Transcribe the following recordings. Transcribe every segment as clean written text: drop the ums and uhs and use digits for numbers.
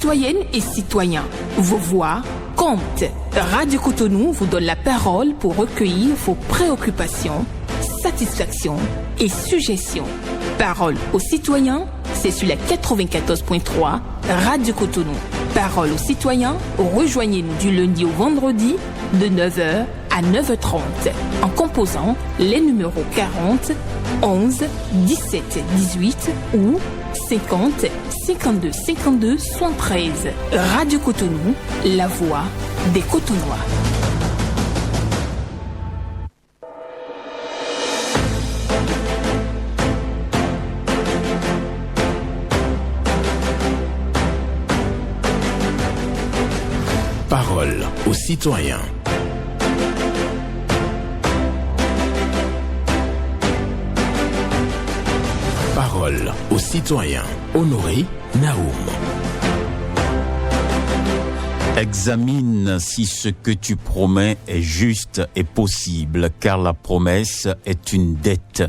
citoyennes et citoyens, vos voix comptent. Radio Cotonou vous donne la parole pour recueillir vos préoccupations, satisfactions et suggestions. Parole aux citoyens, c'est sur la 94.3 Radio Cotonou. Parole aux citoyens, rejoignez-nous du lundi au vendredi de 9h à 9h30 en composant les numéros 40 11 17 18 ou 50 52 52 73. Radio Cotonou, la voix des Cotonois. Parole aux citoyens. Parole aux citoyens. Honoré Naoum. Examine si ce que tu promets est juste et possible, car la promesse est une dette.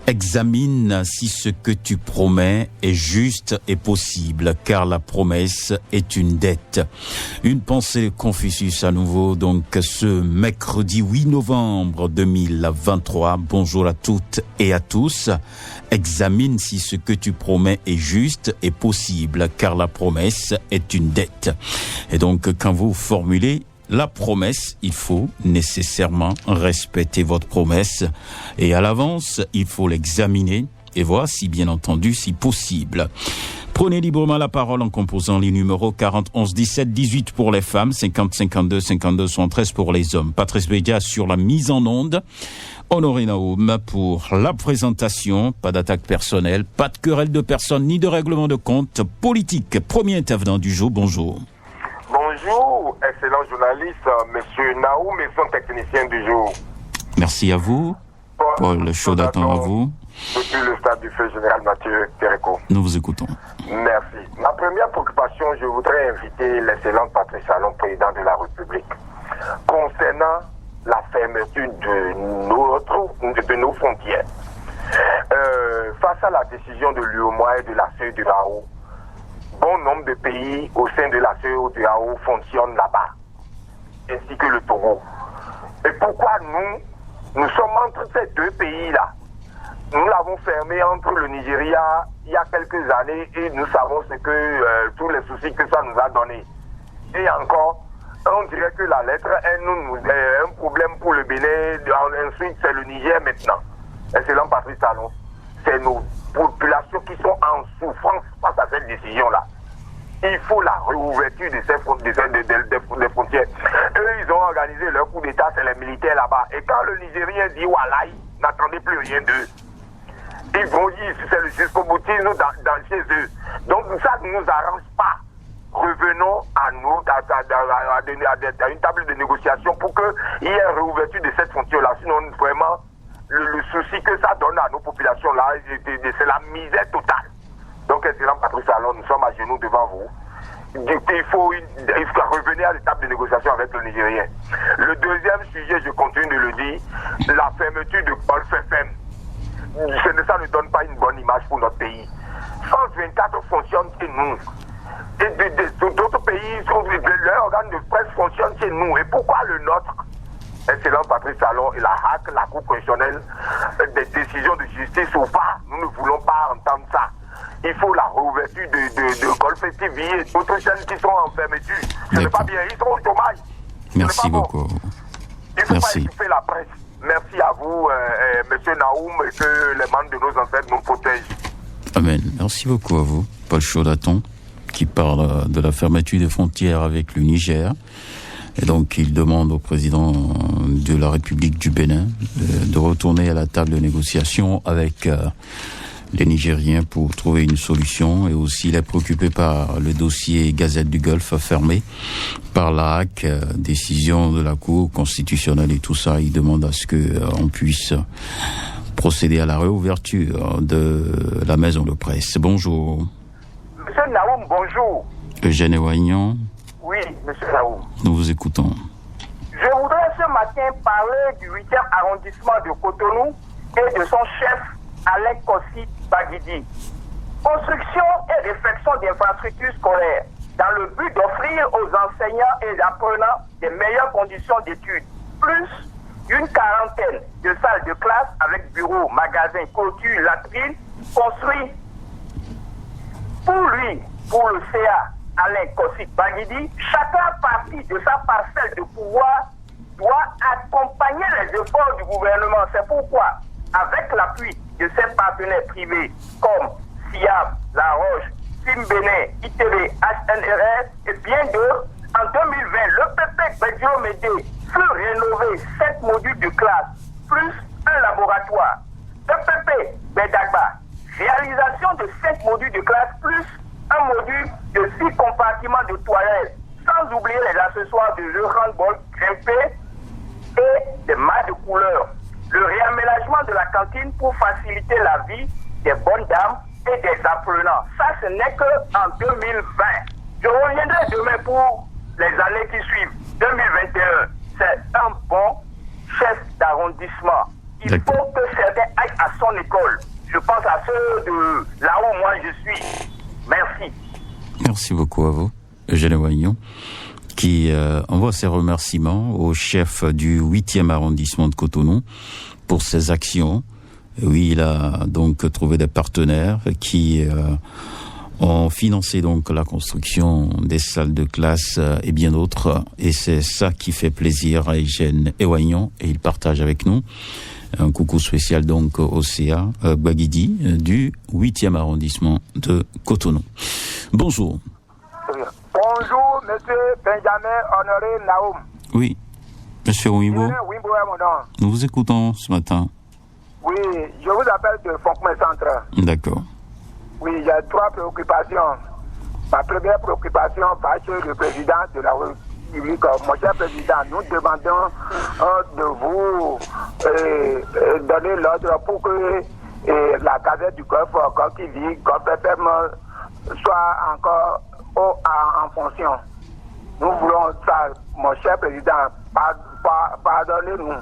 Examine si ce que tu promets est juste et possible, car la promesse est une dette. Une pensée de Confucius à nouveau, donc ce mercredi 8 novembre 2023. Bonjour à toutes et à tous. Examine si ce que tu promets est juste et possible, car la promesse est une dette. Et donc, quand vous formulez la promesse, il faut nécessairement respecter votre promesse et à l'avance, il faut l'examiner et voir si bien entendu, si possible. Prenez librement la parole en composant les numéros 40 11 17 18 pour les femmes, 50 52 52 73 pour les hommes. Patrice Bédia sur la mise en onde. Honoré Naoum pour la présentation, pas d'attaque personnelle, pas de querelle de personnes ni de règlement de compte politique. Premier intervenant du jour, bonjour. Bonjour, excellent journaliste, monsieur Naoum et son technicien du jour. Merci à vous. Paul Chaudatan à vous. Depuis le stade du feu général Mathieu Terreco. Nous vous écoutons. Merci. Ma première préoccupation, je voudrais inviter l'excellent Patrice Talon, président de la République, concernant la fermeture de nos frontières. Face à la décision de l'UEMOA et de la CEDEAO, bon nombre de pays au sein de la CEDEAO fonctionnent là-bas, ainsi que le Togo. Et pourquoi nous sommes entre ces deux pays-là? Nous l'avons fermé entre le Nigeria il y a quelques années et nous savons ce que tous les soucis que ça nous a donné. Et encore, on dirait que la lettre est un problème pour le Bénin, ensuite c'est le Niger maintenant. Excellent Patrice Talon. C'est nos populations qui sont en souffrance face à cette décision-là. Il faut la réouverture des frontières. Eux, ils ont organisé leur coup d'État, c'est les militaires là-bas. Et quand le Nigérien dit Wallah, n'attendez plus rien d'eux. Ils vont dire c'est le jusqu'au boutisme dans chez eux. Donc ça ne nous arrange pas. Revenons à une table de négociation pour qu'il y ait une réouverture de cette frontière-là. Sinon, vraiment, le souci que ça donne à nos populations-là, c'est la misère totale. Donc, excellent Patrice Talon, nous sommes à genoux devant vous. Il faut revenir à la table de négociation avec le Nigérien. Le deuxième sujet, je continue de le dire, la fermeture de Golf FM. Ça ne donne pas une bonne image pour notre pays. France 24 fonctionne chez nous. Et d'autres pays, leurs organes de presse fonctionnent chez nous. Et pourquoi le nôtre? Excellent Patrice Talon et la HAC, la Cour constitutionnelle, des décisions de justice ou pas, nous ne voulons pas entendre ça. Il faut la réouverture de Golf TV et d'autres chaînes qui sont en fermeture. Ce n'est pas bien, ils sont au chômage. Merci beaucoup. Il ne faut pas étouffer la presse. Merci à vous, monsieur Naoum, et que les membres de nos ancêtres nous protègent. Amen. Merci beaucoup à vous, Paul Chaudatan, qui parle de la fermeture des frontières avec le Niger. Et donc, il demande au président de la République du Bénin de retourner à la table de négociation avec les Nigériens pour trouver une solution. Et aussi, il est préoccupé par le dossier Gazette du Golfe fermé par la HAC, décision de la Cour constitutionnelle et tout ça. Il demande à ce qu'on puisse procéder à la réouverture de la maison de presse. Bonjour. Monsieur Naoum, bonjour. Eugène Wagnon. Oui, monsieur Naoum. Nous vous écoutons. Je voudrais ce matin parler du 8e arrondissement de Cotonou et de son chef, Alain Kossi Bagidi. Construction et réfection d'infrastructures scolaires dans le but d'offrir aux enseignants et apprenants des meilleures conditions d'études, plus une quarantaine de salles de classe avec bureaux, magasins, clôtures, latrines construits pour lui, pour le CA Alain Kossik Baguidi. Chacun partie de sa parcelle de pouvoir doit accompagner les efforts du gouvernement. C'est pourquoi, avec l'appui de ses partenaires privés comme SIAM, La Roche, Simbéné, ITV, HNRS et bien d'autres, en 2020, le PP Bédio Médé fut rénové 7 modules de classe, plus un laboratoire. Le PP Bédagba, réalisation de 5 modules de classe, plus un module de 6 compartiments de toilettes, sans oublier les accessoires de jeux handball, grimpé et des matchs de couleur. Le réaménagement de la cantine pour faciliter la vie des bonnes dames et des apprenants. Ça, ce n'est qu'en 2020. Je reviendrai demain pour les années qui suivent. 2021, c'est un bon chef d'arrondissement. Il faut que certains aillent à son école. Je pense à ceux de là où moi je suis. Merci. Merci beaucoup à vous, Eugène Wagnon, qui envoie ses remerciements au chef du 8e arrondissement de Cotonou pour ses actions. Oui, il a donc trouvé des partenaires qui ont financé donc la construction des salles de classe et bien d'autres. Et c'est ça qui fait plaisir à Eugène Wagnon, et il partage avec nous. Un coucou spécial donc au CA Baguidi du 8e arrondissement de Cotonou. Bonjour. Bonjour, monsieur Benjamin Honoré Naoum. Oui, monsieur Wimbo. Wimbo est mon nom. Nous vous écoutons ce matin. Oui, je vous appelle de Foncmé Centre. D'accord. Oui, il y a 3 préoccupations. Ma première préoccupation va chez le président de la République. Mon cher président, nous demandons de vous donner l'ordre pour que la Gazette du Golfe, comme qui dit, Golfe FM, soit encore en fonction. Nous voulons ça, mon cher président, pardonnez-nous.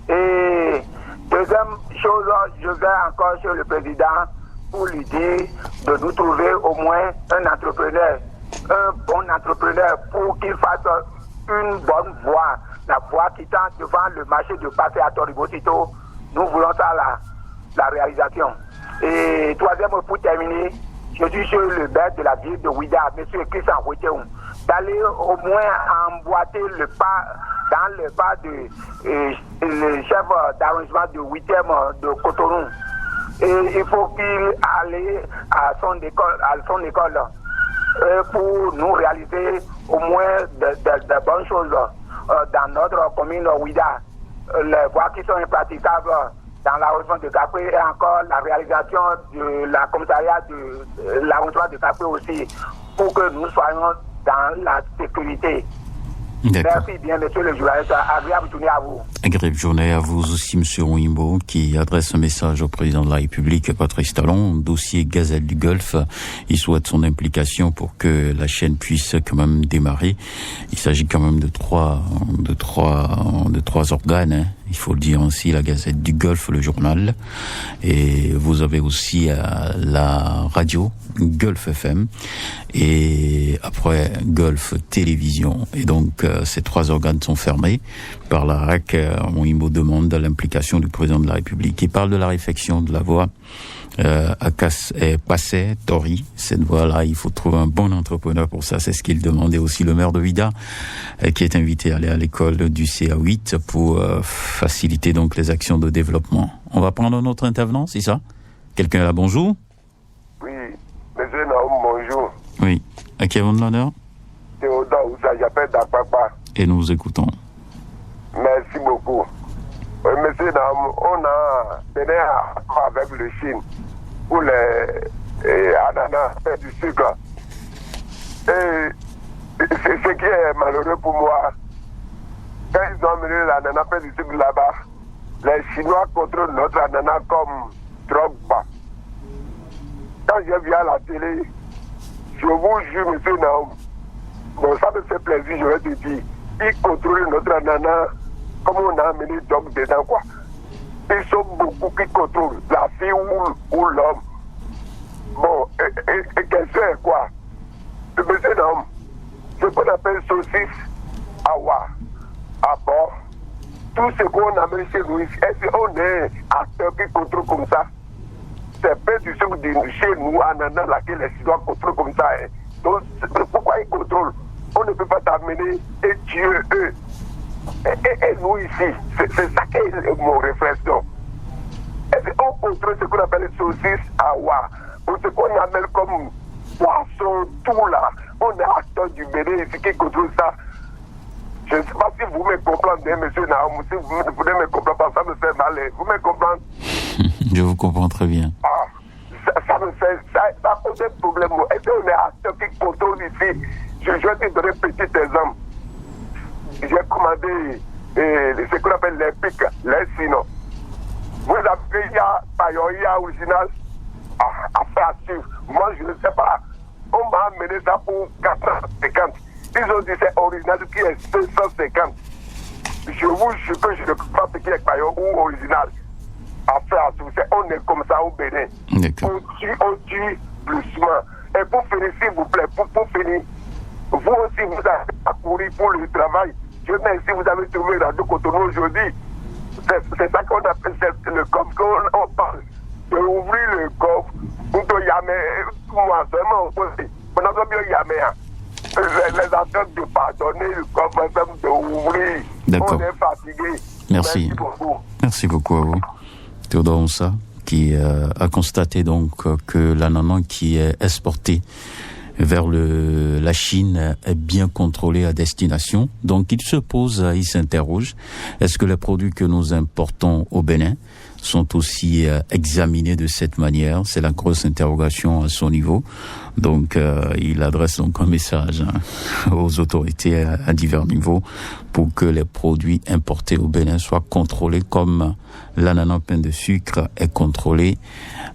Et deuxième chose, je vais encore chez le président pour lui dire de nous trouver au moins un bon entrepreneur pour qu'il fasse une bonne voie, la voie qui tend devant le marché de Passé à Toribosito. Nous voulons ça, la réalisation. Et troisième, pour terminer, je suis sur le maire de la ville de Ouida, M. Christian Rouetéou, d'aller au moins emboîter le pas dans le pas le chef d'arrondissement de 8e de Cotonou. Et il faut qu'il aille à son école pour nous réaliser au moins de bonnes choses dans notre commune Ouida. Les voies qui sont impraticables dans l'arrondissement de Capri et encore la réalisation de la commissariat de l'arrondissement de Capri aussi, pour que nous soyons dans la sécurité. D'accord. Merci bien, monsieur le journaliste. Agréable journée à vous. Agréable journée à vous aussi, monsieur Wimbo, qui adresse un message au président de la République, Patrice Talon, dossier Gazette du Golfe. Il souhaite son implication pour que la chaîne puisse quand même démarrer. Il s'agit quand même de trois organes, hein. Il faut le dire ainsi, la Gazette du Golfe, le journal. Et vous avez aussi la radio, Golfe FM, et après Golfe Télévision. Et donc, ces 3 organes sont fermés. Par la RAC, Wimbo demande l'implication du président de la République. Il parle de la réfection de la voie Passé, Tori. Cette voie-là, il faut trouver un bon entrepreneur pour ça. C'est ce qu'il demandait aussi le maire de Ouida, qui est invité à aller à l'école du CA8 pour faciliter donc les actions de développement. On va prendre un autre intervenant, c'est ça? Quelqu'un est là, bonjour? Oui, monsieur Naoum, bonjour. Oui. À qui avons-nous l'honneur? Théodore, j'appelle d'Apapa. Et nous vous écoutons. Merci beaucoup. Monsieur Naoum, on a donné un accord avec le Chine pour les ananas et du sucre. Et c'est ce qui est malheureux pour moi. Quand ils ont mené l'ananas et du sucre là-bas, les Chinois contrôlent notre ananas comme Drogba. Quand je viens à la télé, je vous jure, monsieur Naoum, bon, ça me fait plaisir, je vais te dire, ils contrôlent notre ananas comme on a amené Dog dedans, quoi. Ils sont beaucoup qui contrôlent la fille ou l'homme. Bon, et qu'elle fait, quoi. Monsieur Naoum, ce qu'on appelle saucisse, awa, à bord, tout ce qu'on amène chez nous, est-ce qu'on est acteur qui contrôle comme ça? C'est peu du ce chez nous, ananas, laquelle les Chinois contrôlent comme ça. Hein. Donc, pourquoi ils contrôlent? On ne peut pas t'amener et tuer eux. Et nous ici, c'est ça qui est mon réflexion. Est-ce qu'on contrôle ce qu'on appelle saucisse, awa, ou ce qu'on appelle comme poisson, tout là? On est acteur du Bénin ici qui contrôle ça. Je ne sais pas si vous me comprenez, monsieur Naoum, si vous voulez me comprendre, parce que ça me fait mal. Vous me comprenez? Je vous comprends très bien. Ça me fait, ça pose un problème. Est-ce qu'on est acteur qui contrôle ici? Je vais te donner un petit exemple. J'ai commandé ce qu'on appelle les pics, les sinon. Vous avez, il y a payoya original à faire suivre. Moi, je ne sais pas. On m'a amené ça pour 450. Ils ont dit c'est original qui est 250. Je vous jure que je ne peux pas piquer avec payoya ou original. À faire suivre. On est comme ça au Bénin. D'accord. On tue doucement. Et pour finir, s'il vous plaît, pour finir, vous aussi, vous avez accouru pour le travail. Je sais si vous avez trouvé Radio Cotonou aujourd'hui. C'est ça qu'on appelle le coffre qu'on parle. De ouvrir le coffre pour que moi seulement aussi. On a bien Yamé. Les attentes de pardonner le coffre, de ouvrir. D'accord. On est fatigué. Merci. Merci beaucoup à vous. Théodore Moussa, qui a constaté donc que l'ananas qui est exporté vers la Chine est bien contrôlé à destination. Donc il se pose, il s'interroge, est-ce que les produits que nous importons au Bénin sont aussi examinés de cette manière? C'est la grosse interrogation à son niveau. Donc il adresse donc un message aux autorités à divers niveaux pour que les produits importés au Bénin soient contrôlés comme l'ananas pain de sucre est contrôlé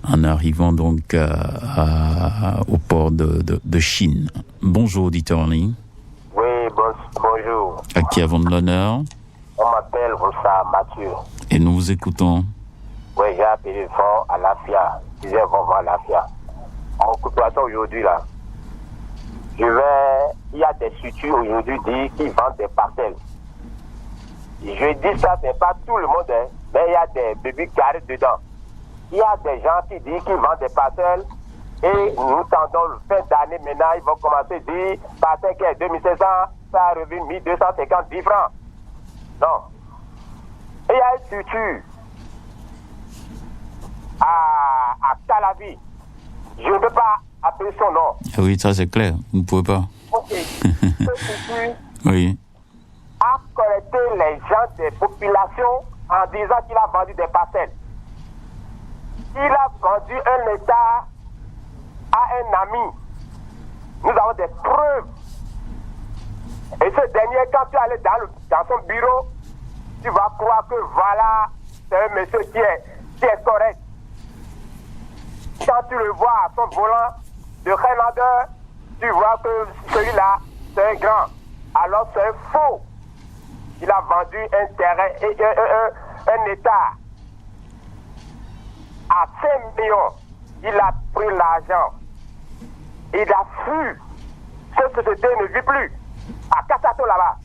en arrivant donc au port de Chine. Bonjour auditeur en ligne. Oui, bonjour. À qui avons de l'honneur? On m'appelle Moussa Mathieu. Et nous vous écoutons. Oui, j'ai appelé fort à l'AFIA. Je disais vraiment à l'AFIA. En occupation aujourd'hui là, il y a des structures aujourd'hui qui vendent des parcelles. Je dis ça, c'est pas tout le monde, hein, mais il y a des bébés carrés dedans. Il y a des gens qui disent qu'ils vendent des parcelles et nous tendons le fin d'année maintenant, ils vont commencer à dire parcelle qui est 2500, ça a revenu 1250 francs. Non. Et il y a une structure à Calavi. Je ne peux pas appeler son nom. Ah oui, ça c'est clair, vous ne pouvez pas. Ok. Cette structure Oui. a collecté les gens des populations en disant qu'il a vendu des parcelles. Il a vendu un état à un ami. Nous avons des preuves. Et ce dernier, quand tu allais dans son bureau, tu vas croire que voilà, c'est un monsieur qui est correct. Quand tu le vois à son volant de Highlander, tu vois que celui-là, c'est un grand. Alors c'est faux. Il a vendu un terrain et un état à 5 millions. Il a pris l'argent. Il a fui. Cette société ne vit plus. À Kassato là-bas.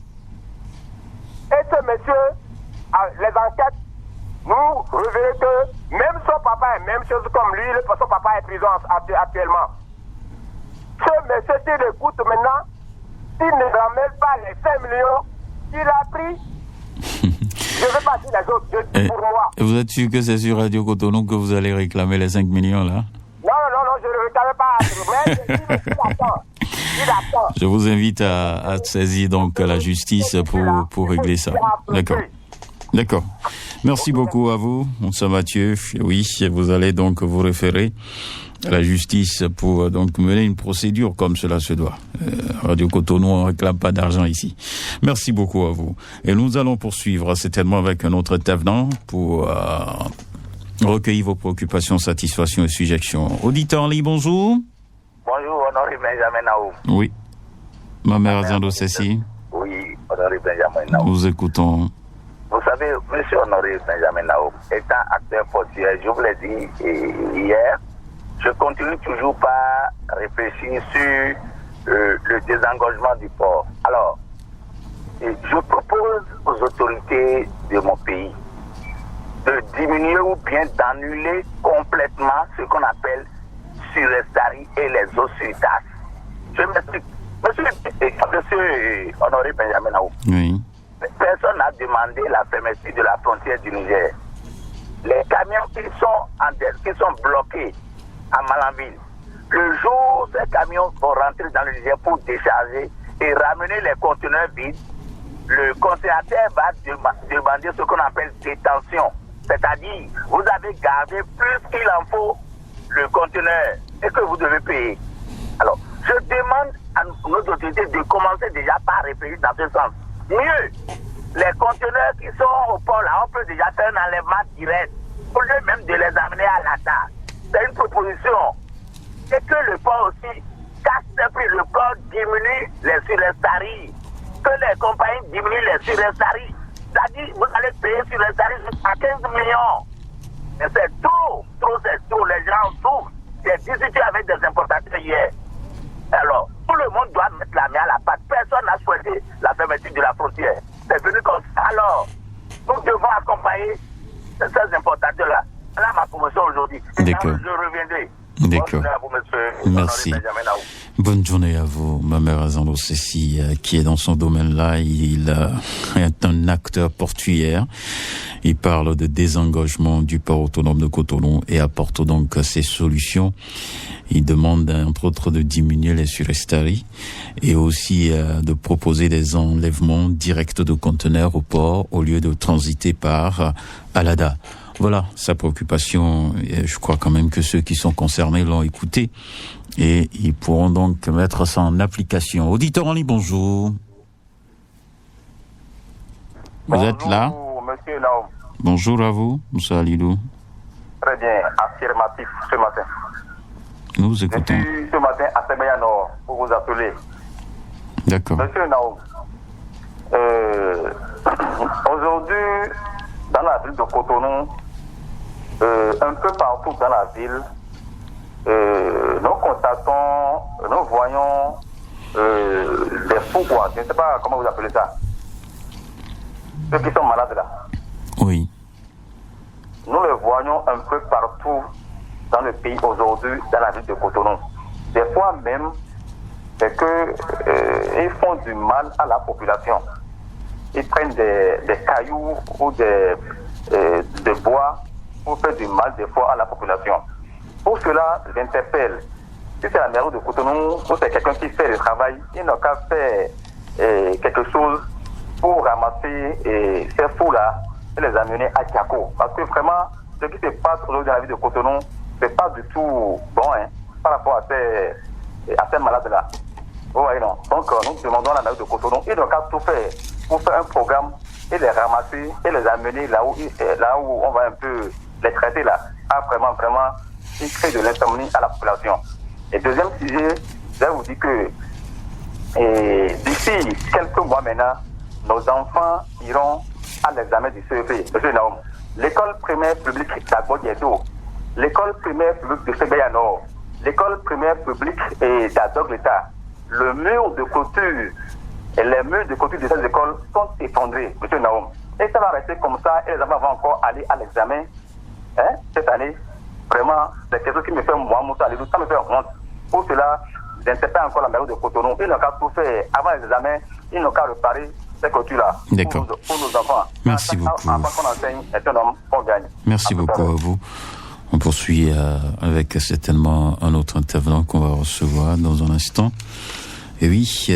Et ce monsieur, les enquêtes nous révèlent que même son papa est même chose comme lui, son papa est en prison actuellement. Ce monsieur, s'il écoute maintenant, s'il ne ramène pas les 5 millions qu'il a pris, je ne veux pas dire les autres, pour moi. Vous êtes sûr que c'est sur Radio Cotonou que vous allez réclamer les 5 millions là? Non, je ne réclame pas. Mais il attend. Je vous invite à saisir donc la justice pour régler ça. D'accord. Merci beaucoup à vous, Moussa Mathieu. Oui, vous allez donc vous référer à la justice pour donc mener une procédure comme cela se doit. Radio Cotonou, on ne réclame pas d'argent ici. Merci beaucoup à vous. Et nous allons poursuivre certainement avec un autre intervenant pour recueillir vos préoccupations, satisfactions et suggestions. Auditeur en ligne, bonjour. Bonjour, Honoré Benjamin Naoum. Oui. Ma mère Aziando Ceci. Oui, Honoré Benjamin Naoum. Nous écoutons. Vous savez, monsieur Honoré Benjamin Naoum, étant acteur portier, je vous l'ai dit hier, je continue toujours par réfléchir sur le désengagement du port. Alors, je propose aux autorités de mon pays de diminuer ou bien d'annuler complètement ce qu'on appelle surestarie et les eaux sur tasse. Je m'explique. Monsieur Honoré Benjamin Naou, Oui. personne n'a demandé la fermeture de la frontière du Niger. Les camions qui sont bloqués à Malanville, le jour où ces camions vont rentrer dans le Niger pour décharger et ramener les conteneurs vides, le conciliateur va demander ce qu'on appelle détention. C'est-à-dire, vous avez gardé plus qu'il en faut le conteneur et que vous devez payer. Alors, je demande à nos autorités de commencer déjà par réfléchir dans ce sens. Mieux, les conteneurs qui sont au port là, on peut déjà faire un enlèvement direct, au lieu même de les amener à l'achat. C'est une proposition. Et que le port aussi casse les prix, le port diminue les surestaries, que les compagnies diminuent les surestaries. C'est-à-dire, vous allez payer surestaries jusqu'à 15 millions. Mais c'est trop, c'est trop. Les gens souffrent. J'ai discuté avec des importateurs hier. Alors, tout le monde doit mettre la main à la pâte. Personne n'a souhaité la fermeture de la frontière. C'est venu comme ça. Alors, nous devons accompagner ces importateurs-là. Voilà ma promotion aujourd'hui. D'accord. Je reviendrai. D'accord. Merci. Bonne journée à vous. Mamer Azando Ceci, qui est dans son domaine-là, il est un acteur portuaire. Il parle de désengagement du port autonome de Cotonou et apporte donc ses solutions. Il demande, entre autres, de diminuer les surestaries et aussi de proposer des enlèvements directs de conteneurs au port au lieu de transiter par Alada. Voilà sa préoccupation. Et je crois quand même que ceux qui sont concernés l'ont écouté et ils pourront donc mettre ça en application. Auditeur en ligne, bonjour. Vous êtes là? Monsieur Naoum. Bonjour à vous, Moussa Alidou. Très bien, affirmatif ce matin. Nous vous écoutons. Je suis ce matin à Sebaya Nord pour vous appeler. D'accord. Monsieur Naoum, aujourd'hui, dans la ville de Cotonou, un peu partout dans la ville, nous constatons, nous voyons des fous, quoi. Je ne sais pas comment vous appelez ça. Ceux qui sont malades là. Oui. Nous les voyons un peu partout dans le pays aujourd'hui, dans la ville de Cotonou. Des fois même, c'est que ils font du mal à la population. Ils prennent des cailloux ou des bois pour faire du mal des fois à la population. Pour cela, j'interpelle. Si c'est la mairie de Cotonou ou c'est quelqu'un qui fait le travail, il n'a qu'à faire quelque chose pour ramasser ces fous-là et les amener à Tiako. Parce que vraiment, ce qui se passe aujourd'hui dans la ville de Cotonou, c'est pas du tout bon par rapport à ces malades-là. Vous voyez, non? Donc, nous demandons à la mairie de Cotonou, il n'a qu'à tout faire pour faire un programme et les ramasser et les amener là où on va un peu les traiter là. Vraiment, il crée de l'insomnie à la population. Et deuxième sujet, je vais vous dire que d'ici quelques mois maintenant, nos enfants iront à l'examen du CEP. Monsieur Naoum, l'école primaire publique d'Agbodiedo, l'école primaire publique de Sebaya Nord, l'école primaire publique d'Adogleta, le mur de clôture et les murs de clôture de ces écoles sont effondrés, monsieur Naoum. Et ça va rester comme ça et les enfants vont encore aller à l'examen cette année. Vraiment, c'est quelque chose qui me fait moi, Moussa Alidou, ça me fait honte. Pour cela, j'interpelle encore la mairie de Cotonou. Ils n'ont qu'à tout faire avant les examens, ils n'ont qu'à réparer ces clôtures-là. D'accord. Pour nos enfants. Merci beaucoup. Avant qu'on enseigne, est un homme qu'on gagne. Merci beaucoup à vous. On poursuit avec certainement un autre intervenant qu'on va recevoir dans un instant. Et oui,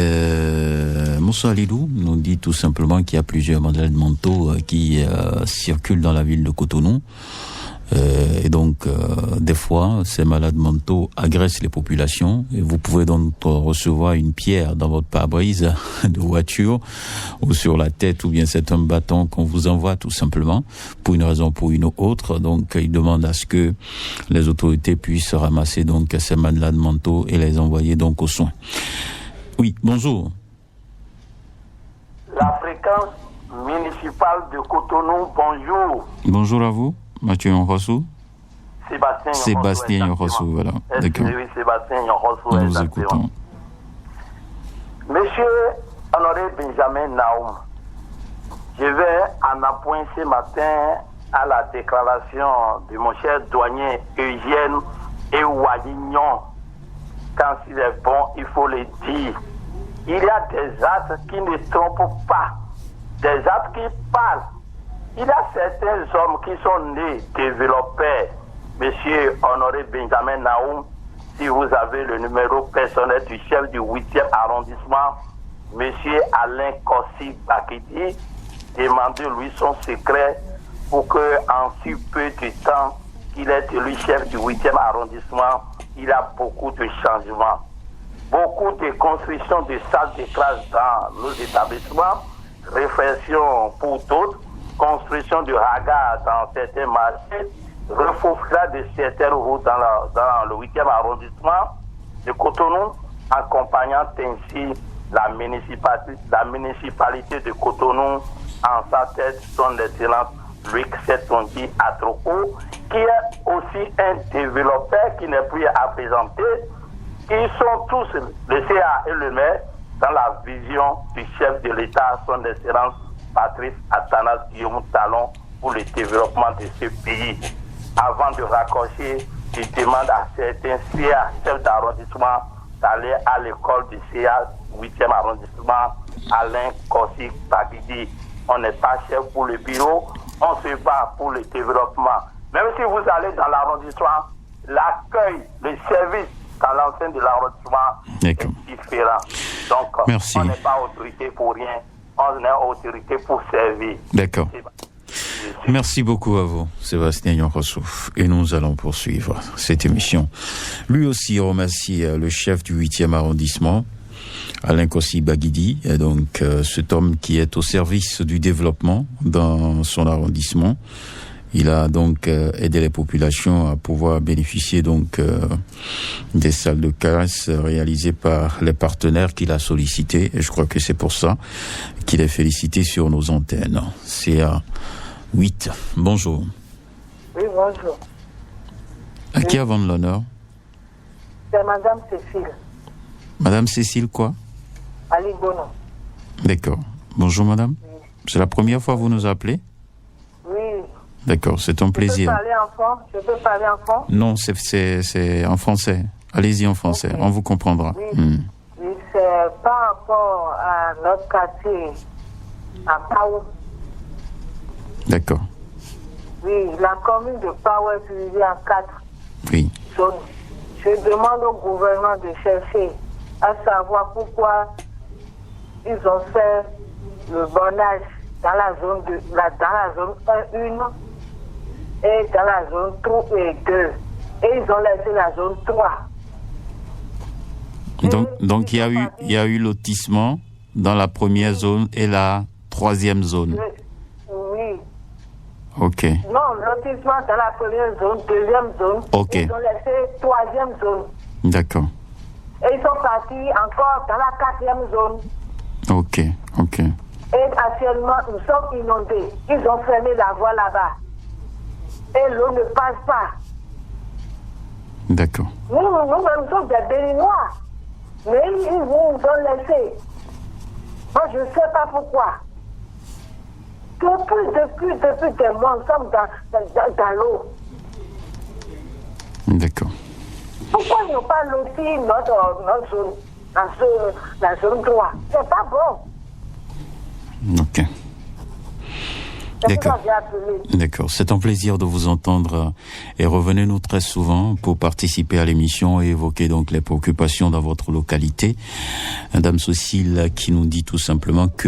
Moussa Alidou nous dit tout simplement qu'il y a plusieurs modèles de manteaux qui circulent dans la ville de Cotonou. Et donc, des fois, ces malades mentaux agressent les populations et vous pouvez donc recevoir une pierre dans votre pare-brise de voiture ou sur la tête, ou bien c'est un bâton qu'on vous envoie tout simplement pour une raison ou pour une autre. Donc, il demande à ce que les autorités puissent ramasser donc ces malades mentaux et les envoyer donc aux soins. Oui, bonjour. La fréquence municipale de Cotonou, bonjour. Bonjour à vous. Mathieu Yonrossou. Sébastien Yonrossou, voilà. D'accord. Oui, Sébastien Yonrossou, nous vous écoutons. Monsieur Honoré Benjamin Naoum, je vais en appoint ce matin à la déclaration de mon cher douanier Eugène Ewadignon. Quand il est bon, il faut le dire. Il y a des actes qui ne trompent pas, des actes qui parlent. Il y a certains hommes qui sont nés développeurs. Monsieur Honoré Benjamin Naoum, si vous avez le numéro personnel du chef du 8e arrondissement, Monsieur Alain Kossi Bakiti, demandez-lui son secret pour qu'en si peu de temps qu'il est élu chef du 8e arrondissement, il y a beaucoup de changements. Beaucoup de constructions de salles de classe dans nos établissements, réflexion pour d'autres, construction de hagas dans certains marchés, refauflage de certaines routes dans le 8e arrondissement de Cotonou, accompagnant ainsi la municipalité de Cotonou en sa tête son excellence Luc Setongi Atroko, qui est aussi un développeur qui n'est plus à présenter. Ils sont tous, le CA et le maire, dans la vision du chef de l'État, son excellence Patrice Athanas Guillaume Talon, pour le développement de ce pays. Avant de raccrocher, je demande à certains CA, chefs d'arrondissement, d'aller à l'école du CA 8e arrondissement, Alain Kossi Bagidi. On n'est pas chef pour le bureau, on se bat pour le développement. Même si vous allez dans l'arrondissement, l'accueil, le service dans l'enceinte de l'arrondissement est différent. Donc, merci. On n'est pas autorité pour rien, on est autorité pour servir. D'accord. Merci beaucoup à vous, Sébastien Yonrossouf. Et nous allons poursuivre cette émission. Lui aussi remercie le chef du 8e arrondissement, Alain Kossi Bagidi, donc cet homme qui est au service du développement dans son arrondissement. Il a donc aidé les populations à pouvoir bénéficier donc des salles de classe réalisées par les partenaires qu'il a sollicités. Et je crois que c'est pour ça qu'il est félicité sur nos antennes. C'est à 8. Bonjour. Oui, bonjour. À qui avons l'honneur? C'est Madame Cécile. Madame Cécile quoi? Ali Bono. D'accord. Bonjour madame. Oui. C'est la première fois que vous nous appelez? Oui. D'accord, c'est un plaisir. Je peux parler en français? Non, c'est en français. Allez-y en français, okay. On vous comprendra. Oui, oui, c'est par rapport à notre quartier, à Pau. D'accord. Oui, la commune de Pau est divisée en 4 zones. Je demande au gouvernement de chercher à savoir pourquoi ils ont fait le bornage dans la zone 1 et dans la zone 3 et 2. Et ils ont laissé la zone 3. Donc il y a eu lotissement dans la première zone et la troisième zone. Oui. Ok. Non, lotissement dans la première zone, deuxième zone. Ok. Ils ont laissé troisième zone. D'accord. Et ils sont partis encore dans la quatrième zone. Ok. Et actuellement, nous sommes inondés. Ils ont fermé la voie là-bas. Et l'eau ne passe pas. D'accord. Nous sommes des Béninois. Mais ils nous ont laissés. Moi, je ne sais pas pourquoi. Depuis des mois, nous sommes dans l'eau. D'accord. Pourquoi ils n'ont pas loti notre zone, la zone 3? C'est pas bon. Ok. D'accord. C'est un plaisir de vous entendre et revenez-nous très souvent pour participer à l'émission et évoquer donc les préoccupations dans votre localité. Madame Cécile qui nous dit tout simplement que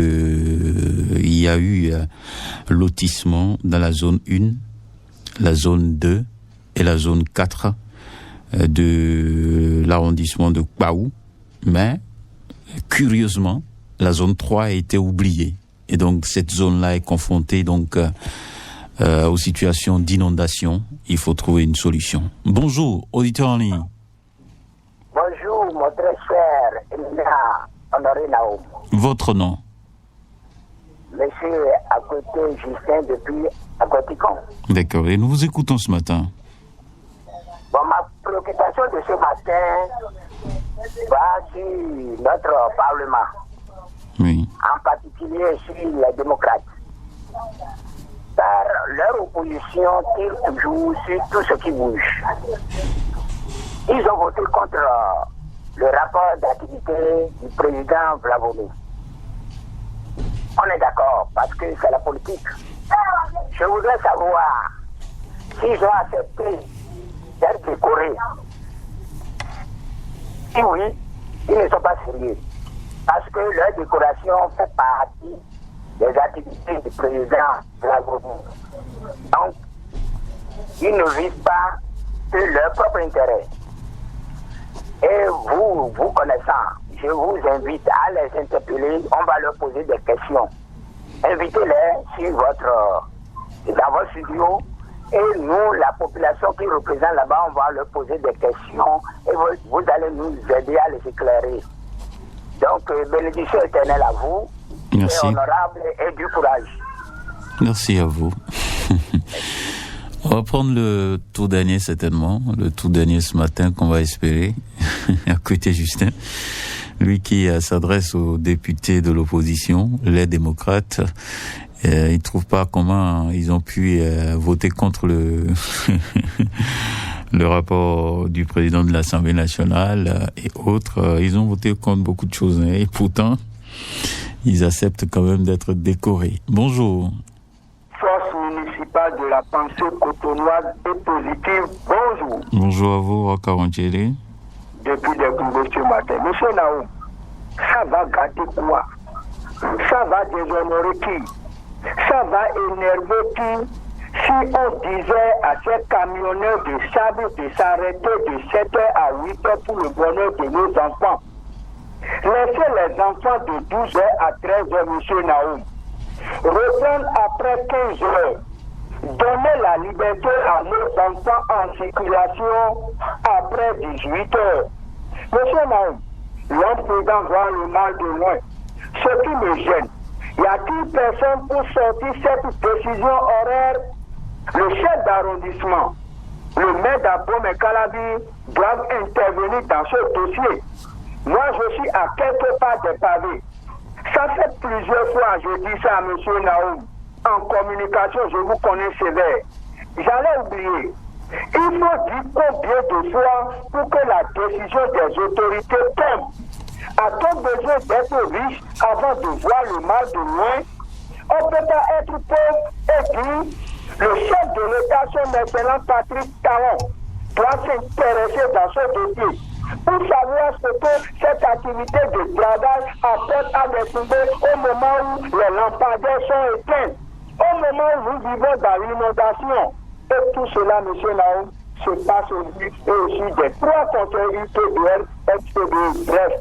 il y a eu lotissement dans la zone 1, la zone 2 et la zone 4 de l'arrondissement de Kpaou, mais curieusement, la zone 3 a été oubliée. Et donc, cette zone-là est confrontée donc aux situations d'inondation. Il faut trouver une solution. Bonjour, auditeur en ligne. Bonjour, mon très cher Honoré Naoum. Votre nom? Monsieur à côté Justin depuis Agoticon. D'accord, et nous vous écoutons ce matin. Bon, ma préoccupation de ce matin va sur notre Parlement, Oui. en particulier sur les démocrates, par leur opposition tire toujours sur tout ce qui bouge. Ils ont voté contre le rapport d'activité du président Vladimir. On est d'accord, parce que c'est la politique. Je voudrais savoir s'ils ont accepté d'être décorés. Si oui, ils ne sont pas sérieux. Parce que leur décoration fait partie des activités du président Vladimir. Donc, ils ne visent pas que leur propre intérêt. Et vous connaissant, je vous invite à les interpeller, on va leur poser des questions. Invitez-les dans votre studio, et nous, la population qui représente là-bas, on va leur poser des questions, et vous allez nous aider à les éclairer. Donc, bénédiction éternelle à vous, Merci. et honorable et du courage. Merci à vous. On va prendre le tout dernier certainement, le tout dernier ce matin qu'on va espérer, à côté Justin, lui qui s'adresse aux députés de l'opposition, les démocrates. Ils ne trouvent pas comment ils ont pu voter contre le le rapport du président de l'Assemblée nationale et autres. Ils ont voté contre beaucoup de choses, et pourtant ils acceptent quand même d'être décorés. Bonjour. Force municipale de la pensée cotonoise et positive, bonjour. Bonjour à vous, Rakaranjele. Depuis des combats ce matin. Monsieur Naoum, ça va gâter quoi? Ça va déshonorer qui? Ça va énerver qui? Si on disait à ces camionneurs de sable de s'arrêter de 7h à 8h pour le bonheur de nos enfants. Laissez les enfants de 12h à 13h, monsieur Naoum. Reprendre après 15 heures. Donner la liberté à nos enfants en circulation après 18 heures. Monsieur Naoum, l'homme prudent voit le mal de loin. Ce qui me gêne, y a-t-il personne pour sortir cette décision horaire? Le chef d'arrondissement, le maire d'Abom et Calabi doivent intervenir dans ce dossier. Moi, je suis à quelque part des pavés. Ça fait plusieurs fois, je dis ça à M. Naoum. En communication, je vous connais sévère. J'allais oublier. Il faut dire combien de fois pour que la décision des autorités tombe. A-t-on besoin d'être riche avant de voir le mal de loin? On ne peut pas être pauvre et dire le chef de l'État, son excellent Patrick Talon, doit s'intéresser dans ce dossier pour savoir ce que cette activité de gradage apporte à des tombées au moment où les lampadaires sont éteints, au moment où nous vivons dans l'inondation. Et tout cela, M. Naoum, se passe aussi des 3 conseils UPDL, XPD. Bref,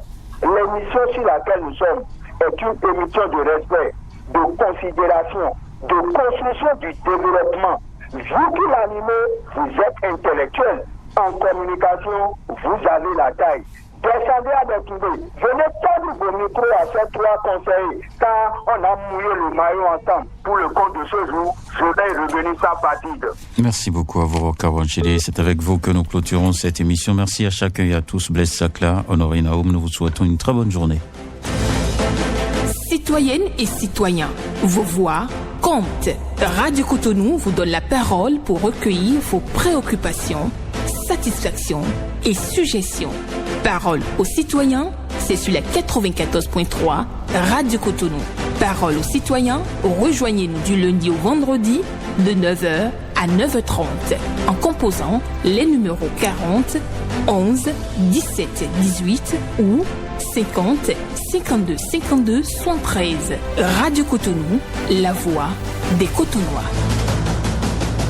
l'émission sur laquelle nous sommes est une émission de respect, de considération, de construction du développement. Vous qui l'animez, vous êtes intellectuel. En communication, vous avez la taille. Descendez à des tombées. Venez tendre vos micros à ces 3 conseillers, car on a mouillé le maillot ensemble. Pour le compte de ce jour, je vais revenir sans fatigue. Merci beaucoup à vous, Rakaranjele. C'est avec vous que nous clôturons cette émission. Merci à chacun et à tous. Blaise Sakla, Honoré Naoum, nous vous souhaitons une très bonne journée. Citoyennes et citoyens, vos voix comptent. Radio Cotonou vous donne la parole pour recueillir vos préoccupations, satisfactions et suggestions. Parole aux citoyens, c'est sur la 94.3 Radio Cotonou. Parole aux citoyens, rejoignez-nous du lundi au vendredi de 9h à 9h30 en composant les numéros 40 11 17 18 ou 50 52 52 73. Radio Cotonou, la voix des Cotonois.